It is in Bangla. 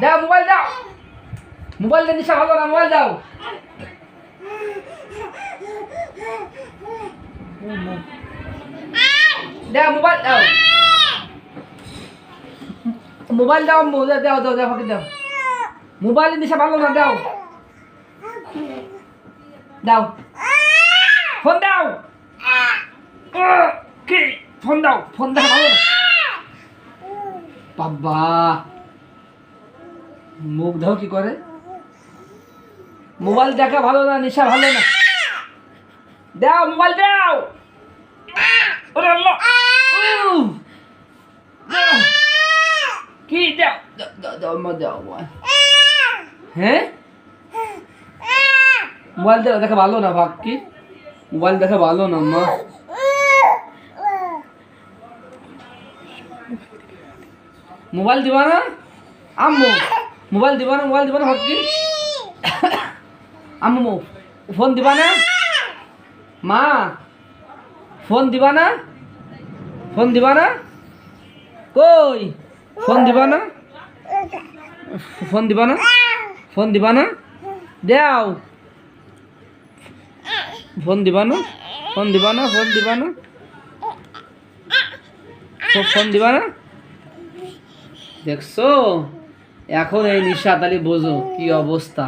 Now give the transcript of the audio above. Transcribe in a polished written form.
দাও মোবাইল দাও, মোবাইল দিয়ে নিশা ভালো না, মোবাইল দাও। দাও মোবাইল দাও, মোবাইল দাও, দাও দাও দাও, ফাঁকি দাও। মোবাইল নিশা ভালো না, দাও দাও, ফোন দাও। কি ফোন দাও, ফোন দেখা ভালো না। বাবা মুখ দাও কি করে, মোবাইল দেখা ভালো না, নেশা ভালো না। দাও মোবাইল দাও। ওরে আল্লাহ, কি দাও দাও দাও দাও দাও। হ্যাঁ মোবাইল দেখা ভালো না, ভাগ কি মোবাইল দেখা ভালো না মা। মোবাইল দিবা না আম্মু, মোবাইল দিবা না, মোবাইল দিবা না ভাগ কি আম্মু, ফোন দিবা না মা, ফোন দিবা না, ফোন দিবা না, কই ফোন দিবা না, ফোন দিবা না, ফোন দিবা না, দাও ফোন দিবা না, ফোন দিবা না, ফোন দিবা না, ফোন দিবা না। দেখছো এখন এই নিশা তালি বোঝো কি অবস্থা।